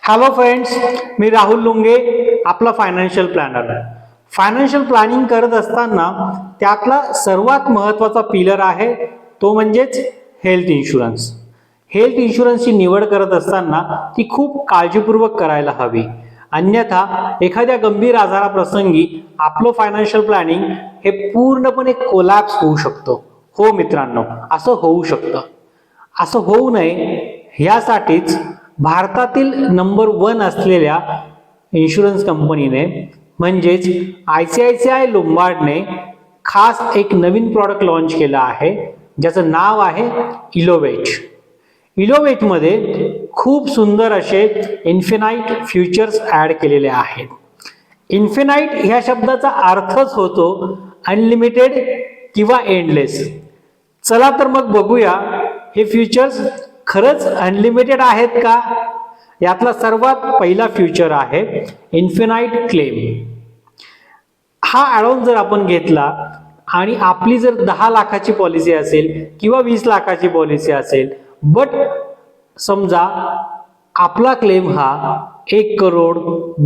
Hello friends, मी राहुल लुंगे, आपला financial planar. Financial planning करत असताना त्यातला सर्वात महत्त्वाचा पिलर आहे तो म्हणजेच हेल्थ इन्शुरन्स. हेल्थ इन्शुरन्सची निवड करत असताना ती खूप काळजीपूर्वक करायला हवी, अन्यथा एखाद्या गंभीर आजाराप्रसंगी आपलं फायनान्शियल प्लॅनिंग हे पूर्णपणे कोलॅप्स होऊ शकतं. हो मित्रांनो, असं होऊ शकतं. असं होऊ नये यासाठीच भारतातील नंबर 1 असलेल्या इन्शुरन्स कंपनीने म्हणजेच ICICI लोंबार्डने खास एक नवीन प्रॉडक्ट लॉन्च केला आहे, ज्याचं नाव आहे इलोवेट. इलोवेटमध्ये खूप सुंदर असे इन्फिनाइट फ्युचर्स ॲड केलेले आहेत. इन्फिनाइट ह्या शब्दाचा अर्थच होतो अनलिमिटेड किंवा एंडलेस. चला तर मग बघूया हे फ्युचर्स खरंच अनलिमिटेड आहेत का. यातला सर्वात पहिला फ्युचर आहे इन्फिनाइट क्लेम. हा ॲडॉन जर आपण घेतला आणि आपली जर 10 लाखाची पॉलिसी असेल किंवा 20 लाखाची पॉलिसी असेल, बट समजा आपला क्लेम हा 1 करोड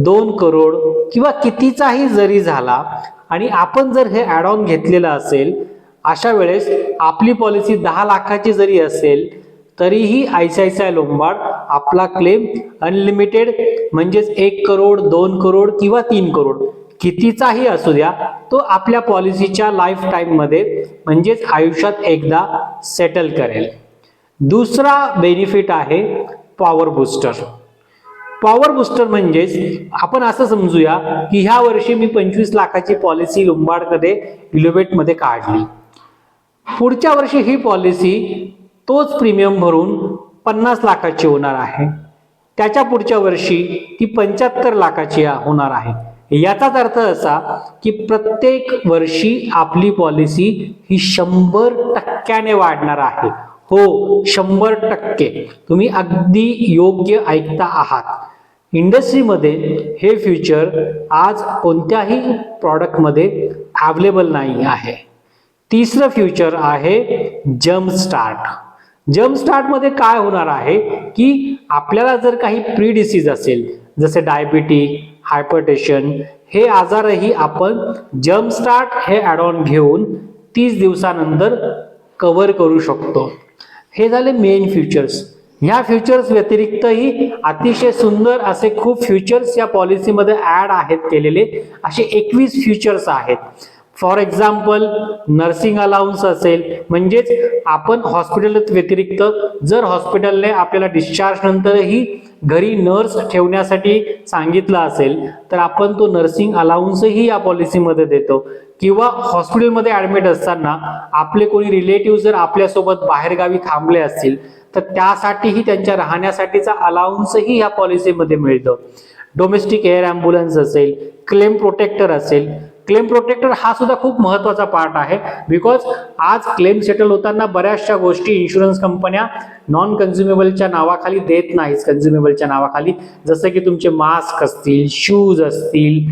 2 करोड किंवा कितीचाही जरी झाला आणि आपण जर हे ॲडॉन घेतलेलं असेल, अशा वेळेस आपली पॉलिसी 10 लाखाची जरी असेल तरीही ICICI लोंबार्ड आपला क्लेम अनलिमिटेड म्हणजेच 1 करोड 2 करोड किंवा 3 करोड कितीचाही असू द्या, तो आपल्या पॉलिसीच्या लाईफ टाइम मध्ये म्हणजेच आयुष्यात एकदा सेटल करेल. दुसरा बेनिफिट आहे पॉवर बूस्टर. पॉवर बूस्टर म्हणजेच आपण असं समजूया की ह्या वर्षी मी 25 लाखाची पॉलिसी लोंबार्डमध्ये इलोवेटमध्ये काढली. पुढच्या वर्षी ही पॉलिसी तोच प्रीमियम भरून 50 लाखाची होणार आहे. त्याच्या पुढच्या वर्षी ती 75 लाखाची होणार आहे. याचाच अर्थ असा की प्रत्येक वर्षी आपली पॉलिसी ही 100% वाढणार आहे. हो, 100%. तुम्ही अगदी योग्य ऐकता आहात. इंडस्ट्रीमध्ये हे फ्युचर आज कोणत्याही प्रॉडक्टमध्ये अवेलेबल नाही आहे. तिसरं फ्युचर आहे जम्प स्टार्ट. जम्प स्टार्टमध्ये काय होणार आहे की आपल्याला जर काही प्री डिसीज असेल, जसे डायबिटिक, हायपरटेन्शन, हे आजारही आपण जम्प स्टार्ट हे ॲडॉन घेऊन 30 दिवसानंतर कव्हर करू शकतो. हे झाले मेन फ्युचर्स. ह्या फ्युचर्स व्यतिरिक्तही अतिशय सुंदर असे खूप फ्युचर्स या पॉलिसीमध्ये ॲड आहेत केलेले. असे 21 फ्युचर्स आहेत. फॉर एक्झाम्पल नर्सिंग अलाउन्स असेल, म्हणजेच आपण हॉस्पिटल व्यतिरिक्त जर हॉस्पिटलने आपल्याला डिस्चार्ज नंतरही घरी नर्स ठेवण्यासाठी सांगितलं असेल तर आपण तो नर्सिंग अलाउन्सही या पॉलिसीमध्ये देतो. किंवा हॉस्पिटलमध्ये ॲडमिट असताना आपले कोणी रिलेटिव्ह जर आपल्यासोबत बाहेरगावी थांबले असतील तर त्यासाठीही त्यांच्या राहण्यासाठीचा अलाउन्सही या पॉलिसीमध्ये मिळतं. डोमेस्टिक एअर ॲम्ब्युलन्स असेल, क्लेम प्रोटेक्टर असेल. क्लेम प्रोटेक्टर हा सुद्धा खूप महत्त्वाचा पार्ट आहे, बिकॉज आज क्लेम सेटल होताना बऱ्याचशा गोष्टी इन्शुरन्स कंपन्या नॉन कन्झ्युमेबलच्या नावाखाली देत नाहीत. कन्झ्युमेबलच्या नावाखाली जसं की तुमचे मास्क असतील, शूज असतील,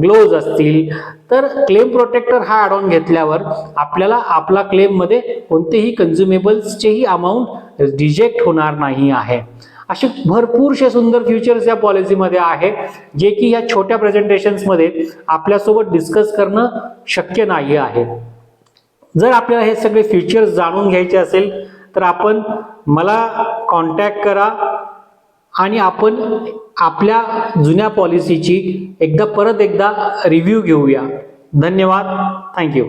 ग्लोव्ज असतील. तर क्लेम प्रोटेक्टर हा ॲडॉन घेतल्यावर आपल्याला आपला क्लेममध्ये कोणतेही कन्झ्युमेबल्सचेही अमाऊंट रिजेक्ट होणार नाही आहे. असे भरपूरसे सुंदर फ्युचर्स या पॉलिसीमध्ये आहे, जे की या छोट्या प्रेझेंटेशन्समध्ये आपल्यासोबत डिस्कस करणं शक्य नाही आहे. जर आपल्याला हे सगळे फ्युचर्स जाणून घ्यायचे असेल तर आपण मला कॉन्टॅक्ट करा आणि आपण आपल्या जुन्या पॉलिसीची परत एकदा रिव्ह्यू घेऊया. धन्यवाद. थँक्यू.